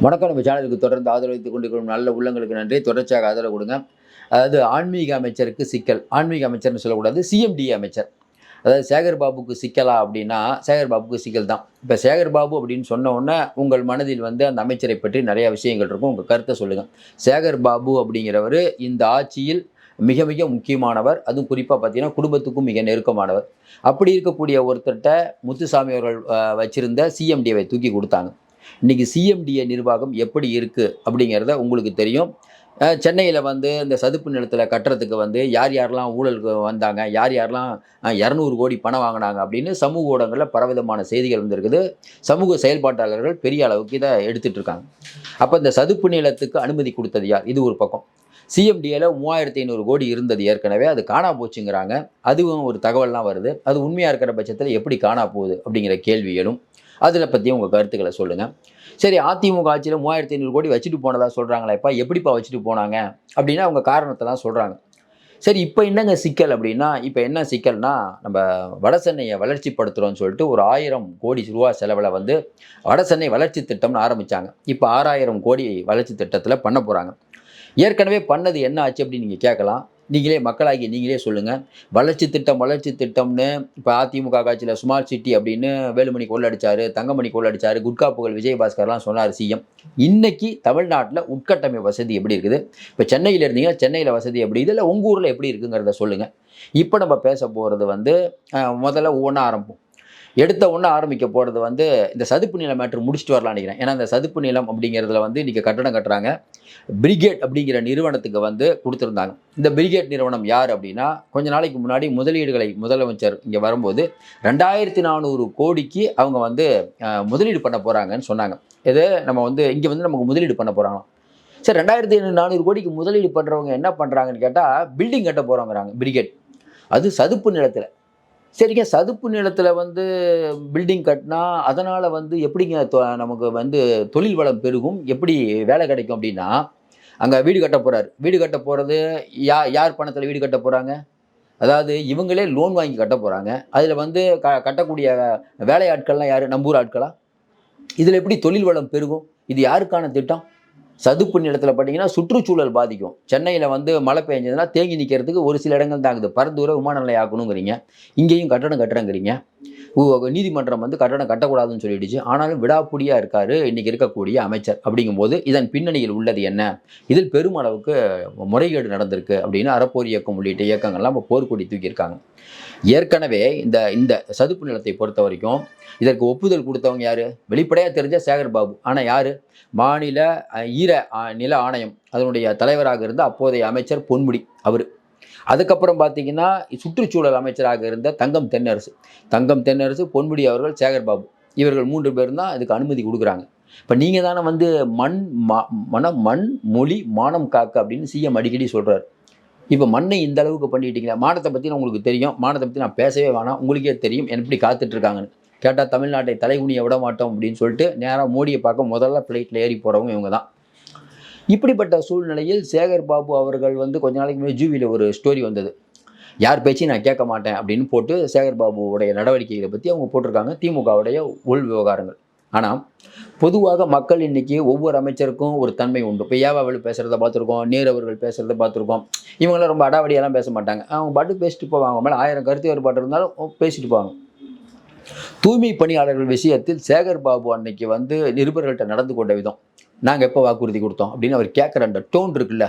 வணக்கம். நம்ம சேனலுக்கு தொடர்ந்து ஆதரவளித்துக் கொண்டிருக்கும் நல்ல உள்ளங்களுக்கு நன்றி. தொடர்ச்சியாக ஆதரவு கொடுங்க. அதாவது ஆன்மீக அமைச்சருக்கு சிக்கல். ஆன்மீக அமைச்சர்ன்னு சொல்லக்கூடாது. சிஎம்டி அமைச்சர். அதாவது சேகர் பாபுக்கு சிக்கலா அப்படின்னா, சேகர் பாபுக்கு சிக்கல் தான். இப்ப சேகர் பாபு அப்படின்னு சொன்ன உடனே, உங்கள் மனதில் வந்து அந்த அமைச்சரை பற்றி நிறைய விஷயங்கள் இருக்கும். உங்க கருத்த சொல்லுங்க. சேகர் பாபு அப்படிங்கிறவரு இந்த ஆட்சியில் மிக மிக முக்கியமானவர். அதுவும் குறிப்பா பார்த்தீங்கன்னா, குடும்பத்துக்கும் மிக நெருக்கமானவர். அப்படி இருக்கக்கூடிய ஒருத்தர்ட்ட முத்துசாமி அவர்கள் வச்சிருந்த சிஎம்டியை தூக்கி குடுத்தாங்க. இன்னைக்கு சிஎம்டிஏ நிர்வாகம் எப்படி இருக்கு அப்படிங்கிறத உங்களுக்கு தெரியும். சென்னையில வந்து இந்த சதுப்பு நிலத்தில கட்டுறதுக்கு வந்து யார் யாரெல்லாம் ஊழலுக்கு வந்தாங்க, யார் யாரெல்லாம் 200 கோடி பணம் வாங்குனாங்க அப்படின்னு சமூக ஊடகங்கள்ல பலவிதமான செய்திகள் வந்திருக்குது. சமூக செயல்பாட்டாளர்கள் பெரிய அளவுக்கு இத எடுத்துட்டு இருக்காங்க. அப்ப இந்த சதுப்பு நிலத்துக்கு அனுமதி குடுத்தது யார்? இது ஒரு பக்கம். சிஎம்டிஏல 3500 கோடி இருந்தது ஏற்கனவே. அது காணா போச்சுங்கிறாங்க. அதுவும் ஒரு தகவல்லாம் வருது. அது உண்மையா இருக்கிற பட்சத்தில எப்படி காணா போகுது? அப்படிங்கிற கேள்வி எழும். அதில பத்தியும் உங்க கருத்துக்கள சொல்லுங்க. சரி, அதிமுக ஆட்சியில 3500 கோடி வச்சுட்டு போனதா சொல்றாங்களேப்பா, எப்படிப்பா வச்சுட்டு போனாங்க? அப்படின்னு அவங்க காரணத்தெல்லாம் சொல்றாங்க. சரி, இப்ப என்னங்க சிக்கல் அப்படின்னா, இப்ப என்ன சிக்கல்னா, நம்ப வடசென்னைய வளர்ச்சிப்படுத்துறோம்னு சொல்லிட்டு ஒரு 1000 கோடி ரூவா செலவுல வந்து வடசென்னை வளர்ச்சி திட்டம்னு ஆரம்பிச்சாங்க. இப்ப 6000 கோடி வளர்ச்சி திட்டத்தில பண்ண போறாங்க. ஏற்கனவே பண்ணது என்ன ஆச்சு அப்படின்னு நீங்க கேட்கலாம். நீங்களே மக்களாகிய நீங்களே சொல்லுங்க. வளர்ச்சி திட்டம், வளர்ச்சி திட்டம்னு இப்ப அதிமுக ஆட்சியில ஸ்மார்ட் சிட்டி அப்படின்னு வேலுமணி கொள்ளடிச்சாரு, தங்கமணி கொள்ளடிச்சாரு, குட்கா புகழ் விஜயபாஸ்கர்லாம் சொன்னாரு சிஎம். இன்னைக்கு தமிழ்நாட்டுல உட்கட்டமைப்பு வசதி எப்படி இருக்குது? இப்ப சென்னையில இருந்தீங்கன்னா, சென்னையில வசதி எப்படி? இதுல உங்க ஊர்ல எப்படி இருக்குங்கிறத சொல்லுங்க. இப்ப நம்ம பேச போறது வந்து முதல்ல ஒவ்வொண்ணா ஆரம்பிப்போம். எடுத்த உடனே ஆரம்பிக்க போறது வந்து இந்த சதுப்பு நிலம் மேட்டர் முடிச்சுட்டு வரலாம்னு நினைக்கிறேன். ஏன்னா, இந்த சதுப்பு நிலம் அப்படிங்கிறதுல வந்து இன்னைக்கு கட்டடம் கட்டுறாங்க. பிரிகேட் அப்படிங்கிற நிறுவனத்துக்கு வந்து குடுத்திருந்தாங்க. இந்த பிரிகேட் நிறுவனம் யார் அப்படின்னா, கொஞ்ச நாளைக்கு முன்னாடி முதலீடுகளை முதலமைச்சர் இங்க வரும்போது 2400 கோடிக்கு அவங்க வந்து முதலீடு பண்ண போறாங்கன்னு சொன்னாங்க. இது நம்ம வந்து இங்க வந்து நமக்கு முதலீடு பண்ண போறாங்களாம். சரி, 2400 கோடிக்கு முதலீடு பண்றவங்க என்ன பண்றாங்கன்னு கேட்டா, பில்டிங் கட்ட போறோங்கிறாங்க பிரிகேட். அது சதுப்பு நிலத்தில. சரிங்க, சதுப்பு நிலத்தில வந்து பில்டிங் கட்டினா, அதனால வந்து எப்படிங்க நமக்கு வந்து தொழில் வளம் பெருகும்? எப்படி வேலை கிடைக்கும் அப்படின்னா, அங்க வீடு கட்ட போறாரு. வீடு கட்ட போறது யார் பணத்தில வீடு கட்ட போறாங்க? அதாவது இவங்களே லோன் வாங்கி கட்ட போறாங்க. அதில வந்து கட்டக்கூடிய வேலையாட்கள்லாம் யாரு? நம்ப ஊர் ஆட்களா? இதில எப்படி தொழில் வளம் பெருகும்? இது யாருக்கான திட்டம்? சதுப்பு நிலத்தில பார்த்தீங்கன்னா, சுற்றுச்சூழல் பாதிக்கும். சென்னையில வந்து மழை பெஞ்சதுன்னா தேங்கி நிக்கிறதுக்கு ஒரு சில இடங்கள் தான் இருக்குது. பரந்தூர விமான நிலையம் ஆக்கணுங்கிறீங்க. இங்கேயும் கட்டடம் கட்டுறேங்கிறீங்க. நீதிமன்றம் வந்து கட்டடம் கட்டக்கூடாதுன்னு சொல்லிடுச்சு. ஆனாலும் விடாப்பிடியா இருக்காரு இன்னைக்கு இருக்கக்கூடிய அமைச்சர். அப்படிங்கும்போது இதன் பின்னணியில் உள்ளது என்ன? இதில் பெருமளவுக்கு முறைகேடு நடந்திருக்கு அப்படின்னு அறப்போர் இயக்கம் உள்ளிட்ட இயக்கங்கள்லாம் இப்போ போர்க்கொடி தூக்கியிருக்காங்க. ஏற்கனவே இந்த இந்த சதுப்பு நிலத்தை பொறுத்தவரைக்கும் இதற்கு ஒப்புதல் குடுத்தவங்க யாரு? வெளிப்படையா தெரிஞ்சா சேகர் பாபு. ஆனா யாரு? மாநில ஈர நில ஆணையம் அதனுடைய தலைவராக இருந்த அப்போதைய அமைச்சர் பொன்முடி அவரு. அதுக்கப்புறம் பார்த்தீங்கன்னா, சுற்றுச்சூழல் அமைச்சராக இருந்த தங்கம் தென்னரசு. தங்கம் தென்னரசு, பொன்முடி அவர்கள், சேகர் பாபு. இவர்கள் 3 பேரும் தான் இதுக்கு அனுமதி குடுக்குறாங்க. இப்ப நீங்க தானே வந்து மண் ம மண், மொழி, மானம் காக்க அப்படின்னு சிஎம் அடிக்கடி சொல்றாரு. இப்ப மண்ணை இந்த அளவுக்கு பண்ணிட்டீங்களே, மானத்த பத்தி உங்களுக்கு தெரியும். மானத்த பத்தி நான் பேசவே வேணாம். உங்களுக்கே தெரியும் எப்படி காத்துட்டு இருக்காங்கன்னு. கேட்டா தமிழ்நாட்டை தலைகுனிய விடமாட்டோம் அப்படின்னு சொல்லிட்டு நேரா மோடிய பார்க்க முதல்ல ஃப்ளைட்ல ஏறி போறவங்க இவங்க தான். இப்படிப்பட்ட சூழ்நிலையில் சேகர் பாபு அவர்கள் வந்து கொஞ்ச நாளைக்கு முன்னாடி ஜூவில ஒரு ஸ்டோரி வந்தது. யார் பேச்சையும் நான் கேட்க மாட்டேன் அப்படின்னு போட்டு சேகர் பாபுவுடைய நடவடிக்கைகளை பத்தி அவங்க போட்டிருக்காங்க. திமுகவுடைய உள் விவகாரங்கள். ஆனா, பொதுவாக மக்கள் இன்னைக்கு ஒவ்வொரு அமைச்சருக்கும் ஒரு தன்மை உண்டு. இப்ப ஏவாவேலு பேசுறத பார்த்துருக்கோம். நேரு அவர்கள் பேசுறத பார்த்துருக்கோம். இவங்கலாம் ரொம்ப அடாவடியாலாம் பேச மாட்டாங்க. அவங்க பாட்டுக்கு பேசிட்டு போவாங்க. அவங்க மேல 1000 கருத்து வேறுபாடு இருந்தாலும் பேசிட்டு போவாங்க. தூய்மை பணியாளர்கள் விஷயத்தில் சேகர் பாபு அன்னைக்கு வந்து நிருபர்கள்ட்ட நடந்து கொண்ட விதம், நாங்க எப்ப வாக்குறுதி குடுத்தோம் அப்படின்னு அவர் கேட்கிற அந்த டோன் இருக்குல்ல,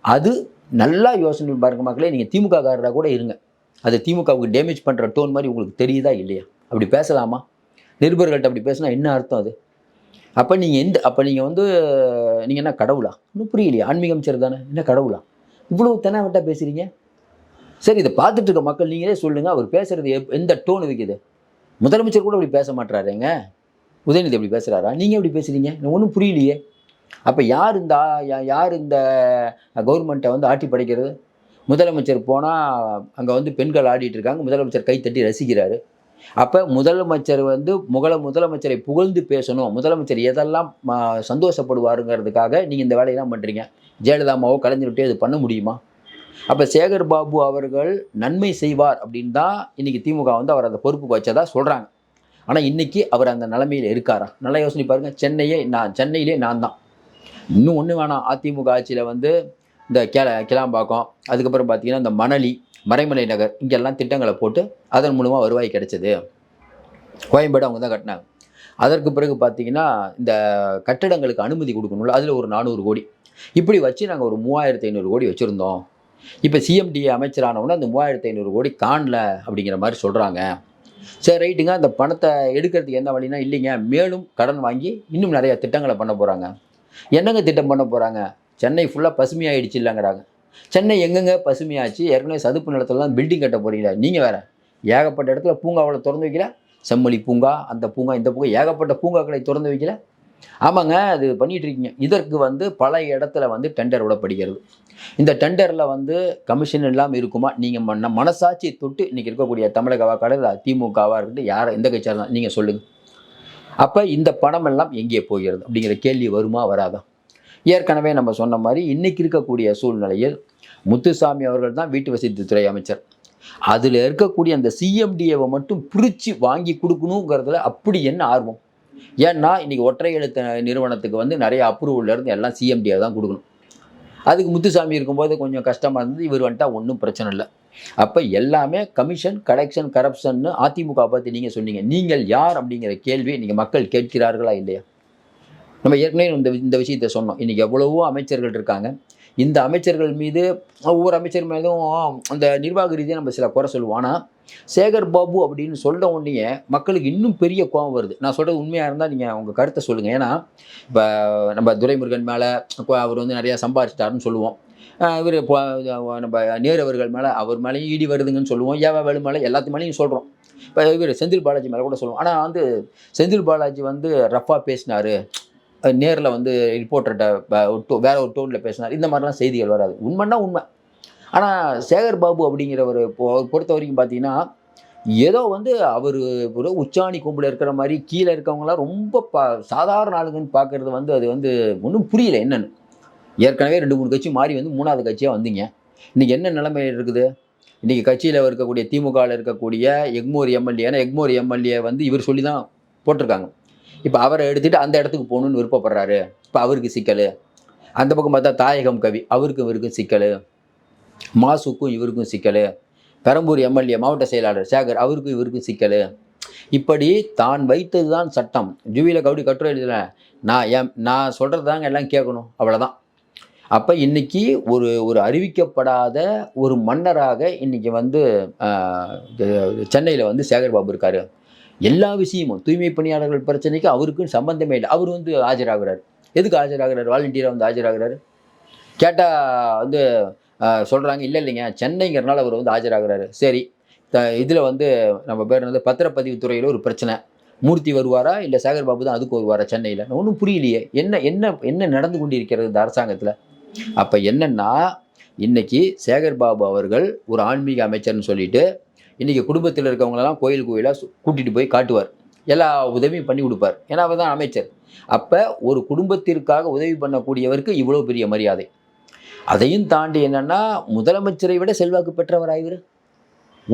அது நல்லா யோசனை பாருங்க மக்களே. நீங்க திமுக காரரா கூட இருங்க. அது திமுகவுக்கு டேமேஜ் பண்ற டோன் மாரி உங்களுக்கு தெரியுதா இல்லையா? அப்படி பேசலாமா? நிருபர்கள்ட்ட அப்படி பேசினா என்ன அர்த்தம் அது? அப்ப நீங்க வந்து நீங்க என்ன கடவுளா? ஒண்ணும் புரியலையே. ஆன்மீக அமைச்சர் தானே. என்ன கடவுளா? இவ்வளவு தெனாவட்டா பேசுறீங்க? சரி, இத பார்த்துட்டு இருக்க மக்கள் நீங்களே சொல்லுங்க. அவர் பேசுறது எந்த டோன் இருக்குது? முதலமைச்சர் கூட இப்படி பேச மாட்றாரேங்க. உதயநிதி அப்படி பேசுறாரா? நீங்க எப்படி பேசுறீங்க? எனக்கு ஒண்ணும் புரியலையே. அப்ப யார் இந்த கவர்மெண்ட்ட வந்து ஆட்டி படைக்கிறது? முதலமைச்சர் போனா அங்க வந்து பெண்கள் ஆடிட்டு இருக்காங்க. முதலமைச்சர் கை தட்டி ரசிக்கிறாரு. அப்ப முதலமைச்சர் வந்து முதலமைச்சரை புகழ்ந்து பேசணும். முதலமைச்சர் எதெல்லாம் சந்தோஷப்படுவாருங்கிறதுக்காக நீங்க இந்த வேலையெல்லாம் பண்றீங்க. ஜெயலலிதா அம்மாவோ, கலைஞர்கிட்டயோ இது பண்ண முடியுமா? அப்ப சேகர் பாபு அவர்கள் நன்மை செய்வார் அப்படின்னு தான் இன்னைக்கு திமுக வந்து அவர் அந்த பொறுப்புக்கு வச்சதா சொல்றாங்க. ஆனால் இன்னைக்கு அவர் அந்த நிலைமையில் இருக்காரா? நல்லா யோசனை பாருங்க. சென்னையிலே நான் தான். இன்னும் ஒன்று வேணாம். அதிமுக ஆட்சியில் வந்து இந்த கிளாம்பாக்கம், அதுக்கப்புறம் பார்த்தீங்கன்னா இந்த மணலி, மறைமலை நகர் இங்கெல்லாம் திட்டங்களை போட்டு அதன் மூலமாக வருவாய் கிடைச்சது. கோயம்பேடு அவங்க தான் கட்டினாங்க. அதற்கு பிறகு பார்த்தீங்கன்னா இந்த கட்டடங்களுக்கு அனுமதி கொடுக்கணும்ல, அதில் ஒரு 400 கோடி. இப்படி வச்சு நாங்கள் ஒரு 3500 கோடி வச்சுருந்தோம். இப்போ சிஎம்டிஏ அமைச்சரானவுடனே அந்த 3500 கோடி காணல அப்படிங்கிற மாதிரி சொல்கிறாங்க. சரி ரைட்டுங்க. அந்த பணத்தை எடுக்கிறதுக்கு என்ன வழின்னா, இல்லைங்க மேலும் கடன் வாங்கி இன்னும் நிறைய திட்டங்களை பண்ண போகிறாங்க. என்னங்க திட்டம் பண்ண போகிறாங்க? சென்னை ஃபுல்லாக பசுமையாயிடுச்சு இல்லைங்கிறாங்க. சென்னை எங்கெங்க பசுமையாச்சு? ஏற்கனவே சதுப்பு நிலத்துலலாம் பில்டிங் கட்ட போறீங்களா? நீங்கள் வேற ஏகப்பட்ட இடத்துல பூங்காவில் திறந்து வைக்கல. செம்மொழி பூங்கா, அந்த பூங்கா, இந்த பூங்கா, ஏகப்பட்ட பூங்காக்களை திறந்து வைக்கல. ஆமாங்க, அது பண்ணிட்டு இருக்கீங்க. இதற்கு வந்து பல இடத்துல வந்து டெண்டர் விடப்படுகிறது. இந்த டெண்டரில் வந்து கமிஷன் இல்லாமல் இருக்குமா? நீங்கள் மனசாட்சியை தொட்டு இன்னைக்கு இருக்கக்கூடிய தமிழகவா கடை திமுகவா இருக்கட்டும், யாரை எந்த கட்சியாக இருந்தாலும் நீங்கள் சொல்லுங்கள். அப்போ இந்த பணம் எல்லாம் எங்கே போகிறது அப்படிங்கிற கேள்வி வருமா வராதா? ஏற்கனவே நம்ம சொன்ன மாதிரி இன்னைக்கு இருக்கக்கூடிய சூழ்நிலையில் முத்துசாமி அவர்கள் தான் வீட்டு வசதித்துறை அமைச்சர். அதில் இருக்கக்கூடிய அந்த சிஎம்டிஏவை மட்டும் பிரித்து வாங்கி கொடுக்கணுங்கிறதுல அப்படி என்ன ஆர்வம்? ஏன்னா இன்னைக்கு ஒற்றை எழுத்து நிறுவனத்துக்கு வந்து நிறைய அப்ரூவல் இருந்து எல்லாம் சிஎம்டிஏ தான் கொடுக்கணும். அதுக்கு முத்துசாமி இருக்கும்போது கொஞ்சம் கஷ்டமாக இருந்தது. இவர் வந்துட்டா ஒன்றும் பிரச்சனை இல்லை. அப்போ எல்லாமே கமிஷன், கலெக்ஷன், கரப்ஷன்னு அதிமுக பற்றி நீங்கள் சொன்னீங்க. நீங்கள் யார் அப்படிங்கிற கேள்வி நீங்கள் மக்கள் கேட்கிறார்களா இல்லையா? நம்ம ஏற்கனவே இந்த விஷயத்தை சொன்னோம். இன்றைக்கி எவ்வளவோ அமைச்சர்கள் இருக்காங்க. இந்த அமைச்சர்கள் மீது ஒவ்வொரு அமைச்சர் மீதும் அந்த நிர்வாக ரீதியாக நம்ம சில குறை சொல்லுவோம். ஆனால் சேகர் பாபு அப்படின்னு சொல்ல உடனே மக்களுக்கு இன்னும் பெரிய கோபம் வருது. நான் சொல்கிறது உண்மையாக இருந்தால் நீங்கள் உங்கள் கருத்தை சொல்லுங்கள். ஏன்னா இப்போ நம்ம துரைமுருகன் மேலே அவர் வந்து நிறையா சம்பாதிச்சிட்டாருன்னு சொல்லுவோம். இவர் நம்ம நேரு அவர்கள் மேலே அவர் மேலேயும் ஈடி வருதுங்கன்னு சொல்லுவோம். ஏவா வேலு மேலே எல்லாத்து மேலேயும் சொல்கிறோம். இப்போ இவர் செந்தில் பாலாஜி மேலே கூட சொல்லுவோம். ஆனால் வந்து செந்தில் பாலாஜி வந்து ரஃபாக பேசினார், நேரில் வந்து ரிப்போர்ட்டர்கிட்ட வேற ஒரு டோனில் பேசினார், இந்த மாதிரிலாம் செய்திகள் வராது. உண்மைன்னா உண்மை. ஆனால் சேகர் பாபு அப்படிங்கிறவர் பொறுத்த வரைக்கும் பார்த்தீங்கன்னா, ஏதோ வந்து அவர் ஒரு உச்சாணி கொம்பில் இருக்கிற மாதிரி கீழே இருக்கவங்களாம் ரொம்ப சாதாரண ஆளுங்கன்னு பார்க்குறது வந்து அது வந்து ஒன்றும் புரியல என்னன்னு. ஏற்கனவே 2-3 கட்சி மாறி வந்து 3வது கட்சியாக வந்தீங்க. இன்றைக்கி என்ன நிலைமை இருக்குது? இன்றைக்கி கட்சியில் இருக்கக்கூடிய திமுகவில் இருக்கக்கூடிய எக்மோர் எம்எல்ஏ, ஏன்னா எக்மோர் எம்எல்ஏ வந்து இவர் சொல்லி தான் போட்டிருக்காங்க. இப்போ அவரை எடுத்துகிட்டு அந்த இடத்துக்கு போகணுன்னு விருப்பப்படுறாரு. இப்போ அவருக்கு சிக்கல். அந்த பக்கம் பார்த்தா தாயகம் கவி, அவருக்கும் இவருக்கும் சிக்கல். மாசுக்கும் இவருக்கும் சிக்கல். பெரம்பூர் எம்எல்ஏ மாவட்ட செயலாளர் சேகர், அவருக்கும் இவருக்கும் சிக்கல். இப்படி தான் வைத்தது தான் சட்டம். ஜூவியில் கவுடி கட்டுரை எழுதல, நான் சொல்கிறது தாங்க எல்லாம் கேட்கணும், அவ்வளோதான். அப்போ இன்றைக்கி ஒரு அறிவிக்கப்படாத ஒரு மன்னராக இன்றைக்கி வந்து சென்னையில் வந்து சேகர் பாபு இருக்கார். எல்லா விஷயமும் தூய்மை பணியாளர்கள் பிரச்சனைக்கு அவருக்கும் சம்பந்தமே இல்லை. அவர் வந்து ஆஜராகிறார். எதுக்கு ஆஜராகிறார்? வாலண்டியராக வந்து ஆஜராகிறாரு. கேட்டால் வந்து சொல்கிறாங்க, இல்லைங்க சென்னைங்கிறனால அவர் வந்து ஆஜராகிறாரு. சரி, இதில் வந்து நம்ம பேர் வந்து பத்திரப்பதிவு துறையில் ஒரு பிரச்சனை, மூர்த்தி வருவாரா இல்லை சேகர் பாபு தான் அதுக்கு வருவாரா சென்னையில்? ஒன்றும் புரியலையே. என்ன என்ன என்ன நடந்து கொண்டிருக்கிறது இந்த அரசாங்கத்தில்? அப்போ என்னென்னா, இன்னைக்கு சேகர் பாபு அவர்கள் ஒரு ஆன்மீக அமைச்சர்னு சொல்லிட்டு இன்றைக்கி குடும்பத்தில் இருக்கவங்களெல்லாம் கோயிலாக கூட்டிகிட்டு போய் காட்டுவார். எல்லா உதவியும் பண்ணி கொடுப்பார். ஏன்னா அவர் தான் அமைச்சர். அப்போ ஒரு குடும்பத்திற்காக உதவி பண்ணக்கூடியவருக்கு இவ்வளோ பெரிய மரியாதை. அதையும் தாண்டி என்னென்னா, முதலமைச்சரை விட செல்வாக்கு பெற்றவராக இவர்.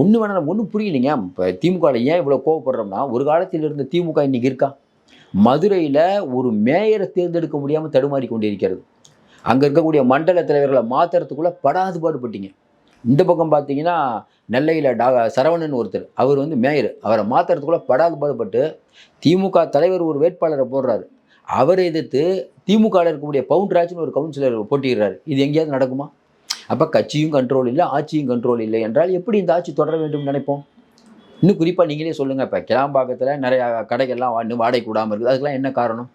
ஒன்று வேணாம், ஒன்றும் புரியலைங்க. இப்போ திமுகவில் ஏன் இவ்வளோ கோவப்படுறோம்னா, ஒரு காலத்தில் இருந்த திமுக இன்றைக்கி இருக்கா? மதுரையில் ஒரு மேயரை தேர்ந்தெடுக்க முடியாமல் தடுமாறி கொண்டிருக்கிறது. அங்கே இருக்கக்கூடிய மண்டல தலைவர்களை மாற்றுறதுக்குள்ளே படாது பாடுபட்டீங்க. இந்த பக்கம் பார்த்தீங்கன்னா நெல்லையில் சரவணன் ஒருத்தர், அவர் வந்து மேயர், அவரை மாற்றுறதுக்குள்ளே படாது பாடுபட்டு திமுக தலைவர் ஒரு வேட்பாளரை போடுறாரு. அவரை எதிர்த்து திமுகவில் இருக்கக்கூடிய பவுண்டராஜ்னு ஒரு கவுன்சிலர் போட்டிடுறாரு. இது எங்கேயாவது நடக்குமா? அப்போ கட்சியும் கண்ட்ரோல் இல்லை, ஆட்சியும் கண்ட்ரோல் இல்லை என்றால் எப்படி இந்த ஆட்சி தொடர வேண்டும் நினைப்போம்? இன்னும் குறிப்பாக நீங்களே சொல்லுங்கள். இப்போ கிளாம்பாக்கத்தில் நிறையா கடைகள்லாம் வாடகைக்கு விடாமல் இருக்குது. அதுக்கெல்லாம் என்ன காரணம்?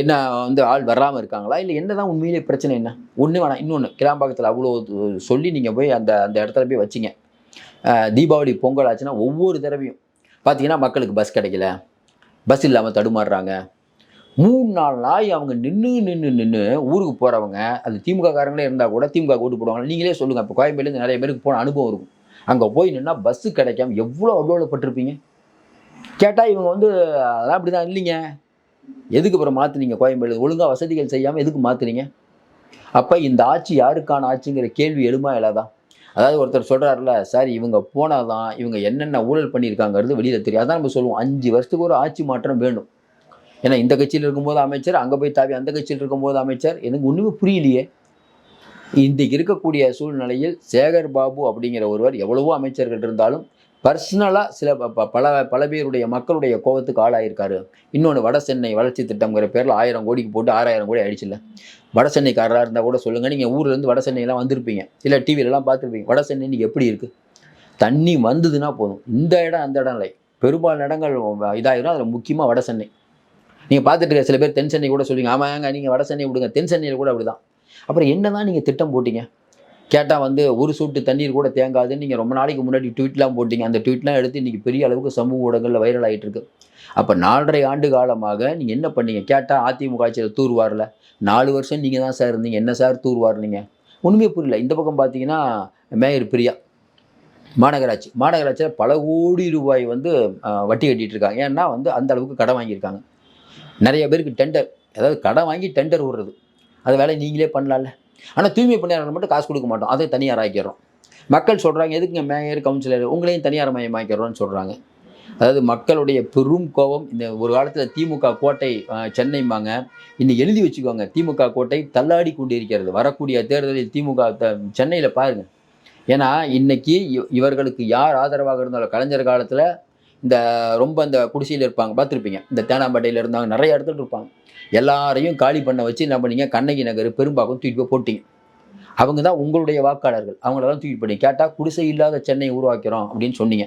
என்ன வந்து ஆள் வராமல் இருக்காங்களா? இல்லை என்ன தான் உண்மையிலே பிரச்சனை என்ன? ஒன்று வேணாம், இன்னொன்று கிளாம்பாக்கத்தில் அவ்வளோ சொல்லி நீங்கள் போய் அந்த இடத்துல போய் வச்சிங்க. தீபாவளி பொங்கல் ஆச்சுன்னா ஒவ்வொரு தடவையும் பார்த்தீங்கன்னா மக்களுக்கு பஸ் கிடைக்கல, பஸ் இல்லாமல் தடுமாறுறாங்க. 3-4 நாள் அவங்க நின்று ஊருக்கு போகிறவங்க, அது திமுக காரங்களே இருந்தால் கூட திமுக ஓட்டு போடுவாங்க. நீங்களே சொல்லுங்கள். இப்போ கோயம்பேடுலேருந்து நிறைய பேருக்கு போன அனுபவம் இருக்கும். அங்கே போய் நின்னா பஸ்ஸு கிடைக்காம எவ்வளோ அவ்வளோப்பட்டிருப்பீங்க. கேட்டால் இவங்க வந்து அதெல்லாம் அப்படி தான் இல்லைங்க, எதுக்கு அப்புறம் மாற்றுனீங்க? கோயம்பேடு ஒழுங்காக வசதிகள் செய்யாமல் எதுக்கு மாற்றுனீங்க? அப்போ இந்த ஆட்சி யாருக்கான ஆட்சிங்கிற கேள்வி எழுமா இல்லாதா? அதாவது ஒருத்தர் சொல்கிறாருல, சார் இவங்க போனால் தான் இவங்க என்னென்ன ஊழல் பண்ணியிருக்காங்கிறது வெளியில் தெரியும். அதான் நம்ம சொல்லுவோம் 5 வருஷத்துக்கு ஒரு ஆட்சி மாற்றம் வேணும். ஏன்னா இந்த கட்சியில் இருக்கும்போது அமைச்சர், அங்கே போய் தாவி அந்த கட்சியில் இருக்கும்போது அமைச்சர், எனக்கு ஒன்றுமே புரியலையே. இன்றைக்கு இருக்கக்கூடிய சூழ்நிலையில் சேகர் பாபு அப்படிங்கிற ஒருவர் எவ்வளவோ அமைச்சர்கள் இருந்தாலும் பர்சனலாக சில பல பேருடைய மக்களுடைய கோபத்துக்கு ஆளாயிருக்காரு. இன்னொன்று வட சென்னை வளர்ச்சி திட்டம்ங்கிற பேரில் 1000 கோடிக்கு போட்டு 6000 கோடி ஆயிடுச்சுல்ல. வட சென்னைக்காரராக இருந்தால் கூட சொல்லுங்கள், நீங்கள் ஊர்லேருந்து வட சென்னையெல்லாம் வந்திருப்பீங்க, இல்லை டிவிலெலாம் பார்த்துருப்பீங்க. வட சென்னை இன்னைக்கு எப்படி இருக்குது? தண்ணி வந்ததுன்னா போதும், இந்த இடம் அந்த இடம் இல்லை, பெரும்பாலான இடங்கள் இதாகிடும். அதில் முக்கியமாக வட சென்னை. நீங்கள் பார்த்துட்டு இருக்க சில பேர் தென் சென்னை கூட சொல்லுவீங்க, ஆமாங்க நீங்கள் வட சென்னை விடுங்க, தென் சென்னையில் கூட அப்படி தான். அப்புறம் என்ன தான் நீங்கள் திட்டம் போட்டீங்க? கேட்டால் வந்து ஒரு சொட்டு தண்ணீர் கூட தேங்காதுன்னு நீங்கள் ரொம்ப நாளைக்கு முன்னாடி ட்வீட்லாம் போட்டிங்க. அந்த ட்வீட்லாம் எடுத்து இன்றைக்கி பெரிய அளவுக்கு சமூக ஊடகங்களில் வைரல் ஆகிட்டு இருக்கு. அப்போ 4.5 ஆண்டு காலமாக நீங்கள் என்ன பண்ணீங்க? கேட்டால் அதிமுக ஆட்சியில் தூர்வாரில் 4 வருஷம் நீங்கள் தான் சார் இருந்தீங்க, என்ன சார் தூர்வாரினீங்க? ஒன்றுமே புரியல. இந்த பக்கம் பார்த்தீங்கன்னா மேயர் பிரியா மாநகராட்சியில் பல கோடி ரூபாய் வந்து வட்டி கட்டிகிட்டு இருக்காங்க. ஏன்னா வந்து அந்த அளவுக்கு கடன் வாங்கியிருக்காங்க. நிறைய பேருக்கு டெண்டர், அதாவது கடன் வாங்கி டெண்டர் விடுறது, அது வேலை நீங்களே பண்ணலாம்ல. ஆனால் தூய்மை பணியாளர்கள் மட்டும் காசு கொடுக்க மாட்டோம், அதை தனியார் ஆக்கிடுறோம். மக்கள் சொல்கிறாங்க, எதுக்குங்க மேயர் கவுன்சிலர் உங்களையும் தனியார் மயமாக்கிறோன்னு சொல்கிறாங்க. அதாவது மக்களுடைய பெரும் கோபம். இந்த ஒரு காலத்தில் திமுக கோட்டை சென்னைம்பாங்க, இன்னைக்கு எழுதி வச்சுக்கோங்க, திமுக கோட்டை தள்ளாடி கொண்டு இருக்கிறது. வரக்கூடிய தேர்தலில் திமுக சென்னையில் பாருங்கள். ஏன்னா இன்னைக்கு இவர்களுக்கு யார் ஆதரவாக இருந்தாலும், கலைஞர் காலத்தில் இந்த ரொம்ப இந்த குடிசையில் இருப்பாங்க பார்த்துருப்பீங்க, இந்த தேனாம்பேட்டையில் இருந்தாங்க, நிறைய இடத்துல இருப்பாங்க. எல்லாரையும் காலி பண்ண வச்சு என்ன பண்ணீங்க? கண்ணகி நகர் பெரும்பாக்கம் தூக்கி போய் போட்டிங்க. அவங்க தான் உங்களுடைய வாக்காளர்கள், அவங்கள தான் தூக்கி போட்டீங்க. கேட்டால் குடிசை இல்லாத சென்னை உருவாக்கிறோம் அப்படின்னு சொன்னீங்க.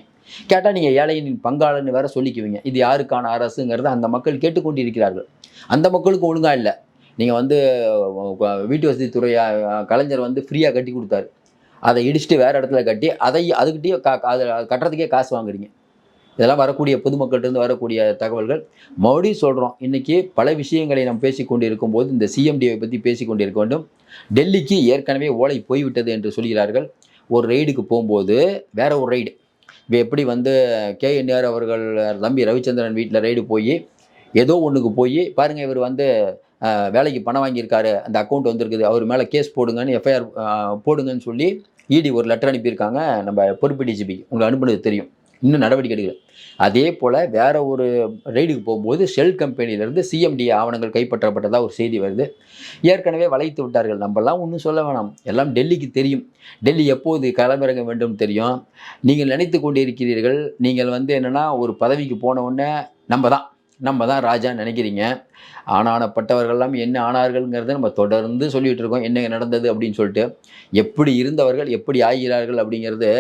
கேட்டால் நீங்கள் ஏழையின் பங்காளன்னு வேற சொல்லிக்குவீங்க. இது யாருக்கான அரசுங்கிறத அந்த மக்கள் கேட்டுக்கொண்டு இருக்கிறார்கள். அந்த மக்களுக்கு ஒழுங்காக இல்லை. நீங்கள் வந்து வீட்டு வசதித்துறை கலைஞர் வந்து ஃப்ரீயாக கட்டி கொடுத்தாரு, அதை இடிச்சுட்டு வேறு இடத்துல கட்டி அதுக்கிட்டே அதை கட்டுறதுக்கே காசு வாங்குறீங்க. இதெல்லாம் வரக்கூடிய பொதுமக்கள்கிட்ட வரக்கூடிய தகவல்கள். மறுபடியும் சொல்கிறோம், இன்றைக்கி பல விஷயங்களை நாம் பேசிக்கொண்டு இருக்கும்போது இந்த சிஎம்டியை பற்றி பேசிக்கொண்டு இருக்க வேண்டும். டெல்லிக்கு ஏற்கனவே ஓலை போய்விட்டது என்று சொல்கிறார்கள். ஒரு ரெய்டுக்கு போகும்போது வேற ஒரு ரெய்டு, இப்போ எப்படி வந்து KNR அவர்கள் தம்பி ரவிச்சந்திரன் வீட்டில் ரெய்டு போய் ஏதோ ஒன்றுக்கு போய் பாருங்கள், இவர் வந்து வேலைக்கு பணம் வாங்கியிருக்காரு, அந்த அக்கௌண்ட் வந்திருக்குது, அவர் மேலே கேஸ் போடுங்கன்னு எஃப்ஐஆர் போடுங்கன்னு சொல்லி இடி ஒரு லெட்டர் அனுப்பியிருக்காங்க. நம்ம பொறுப்பு டிஜிபி உங்களுக்கு அனுப்புனது தெரியும், இன்னும் நடவடிக்கை எடுக்கல. அதே போல் வேற ஒரு ரெய்டுக்கு போகும்போது ஷெல் கம்பெனியிலேருந்து சிஎம்டி ஆவணங்கள் கைப்பற்றப்பட்டதாக ஒரு செய்தி வருது. ஏற்கனவே வளைத்து விட்டார்கள். நம்மலாம் ஒன்றும் சொல்ல வேணாம், எல்லாம் டெல்லிக்கு தெரியும். டெல்லி எப்போது களமிறங்க வேண்டும் தெரியும். நீங்கள் நினைத்து கொண்டு இருக்கிறீர்கள், நீங்கள் வந்து என்னென்னா ஒரு பதவிக்கு போன உடனே நம்ம தான் ராஜான்னு நினைக்கிறீங்க. ஆனானப்பட்டவர்கள்லாம் என்ன ஆனார்கள்ங்கிறத நம்ம தொடர்ந்து சொல்லிகிட்டு இருக்கோம், என்ன நடந்தது அப்படின்னு சொல்லிட்டு. எப்படி இருந்தவர்கள் எப்படி ஆகிறார்கள் அப்படிங்கிறது.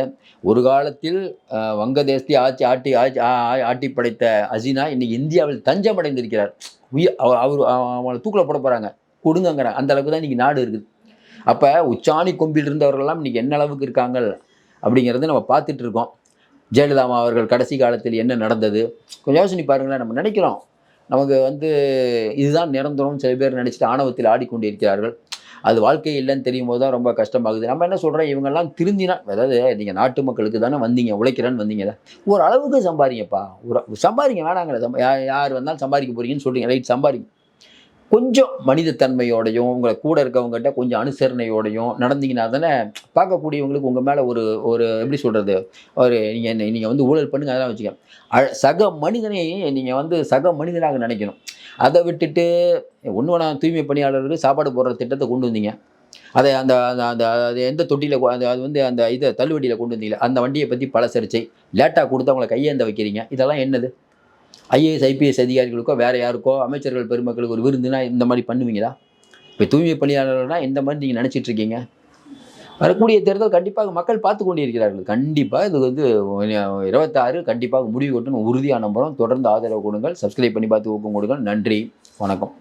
ஒரு காலத்தில் வங்கதேசத்தை ஆட்டி படைத்த ஹசீனா இன்னைக்கு இந்தியாவில் தஞ்சம் அடைந்திருக்கிறார். அவங்களை தூக்கில் போட போகிறாங்க, கொடுங்கங்கிறாங்க. அந்த அளவுக்கு தான் இன்றைக்கி நாடு இருக்குது. அப்போ உச்சாணி கொம்பில் இருந்தவர்கள்லாம் இன்றைக்கி என்ன அளவுக்கு இருக்காங்க அப்படிங்கிறத நம்ம பார்த்துட்டு இருக்கோம். ஜெயலலிதா அவர்கள் கடைசி காலத்தில் என்ன நடந்தது கொஞ்சம் யோசனை பாருங்களேன். நம்ம நினைக்கிறோம் நமக்கு வந்து இதுதான் நிரந்தரம், சில பேர் நினச்சிட்டு ஆணவத்தில் ஆடிக்கொண்டு இருக்கிறார்கள். அது வாழ்க்கை இல்லைன்னு தெரியும் போது தான் ரொம்ப கஷ்டமாகுது. நம்ம என்ன சொல்கிறோம், இவங்கெல்லாம் திருந்தினா, அதாவது நீங்கள் நாட்டு மக்களுக்கு தானே வந்தீங்க, உழைக்கிறேன்னு வந்தீங்கல்ல, ஒரு அளவுக்கு சம்பாதிங்கப்பா, சம்பாதிங்க வேணாங்களே, யார் வந்தாலும் சம்பாதிக்க போகிறீங்கன்னு சொல்கிறீங்க, ரைட், சம்பாதிங்க. கொஞ்சம் மனிதத்தன்மையோடையும் உங்களை கூட இருக்கவங்ககிட்ட கொஞ்சம் அனுசரணையோடையும் நடந்தீங்கன்னா தானே பார்க்கக்கூடியவங்களுக்கு உங்கள் மேலே ஒரு எப்படி சொல்கிறது, ஒரு நீங்கள் வந்து ஊழல் பண்ணுங்க அதெல்லாம் வச்சுக்க. சக மனிதனை நீங்கள் வந்து சக மனிதனாக நினைக்கணும். அதை விட்டுட்டு ஒன்று வேணா, தூய்மை பணியாளர்களுக்கு சாப்பாடு போடுற திட்டத்தை கொண்டு வந்தீங்க, அதை அந்த அந்த அது எந்த தொட்டியில் அது வந்து அந்த இதை தள்ளுவண்டியில் கொண்டு வந்தீங்க, அந்த வண்டியை பற்றி பல சர்ச்சை, லேட்டாக கொடுத்து அவங்களை கையேந்த வைக்கிறீங்க. இதெல்லாம் என்னது? IAS IPS அதிகாரிகளுக்கோ வேறு யாருக்கோ அமைச்சர்கள் பெருமக்களுக்கு ஒரு விருந்துனா இந்த மாதிரி பண்ணுவீங்களா? இப்போ தூய்மை பணியாளர்கள்னால் இந்த மாதிரி நீங்கள் நினச்சிட்டு இருக்கீங்க. வரக்கூடிய தேர்தல் கண்டிப்பாக மக்கள் பார்த்து கொண்டு இருக்கிறார்கள். கண்டிப்பாக இது வந்து 26 கண்டிப்பாக முடிவு கொட்டுன்னு உறுதியாக நம்புகிறோம். தொடர்ந்து ஆதரவு கொடுங்கள், சப்ஸ்கிரைப் பண்ணி பார்த்து ஊக்கம் கொடுங்கள். நன்றி, வணக்கம்.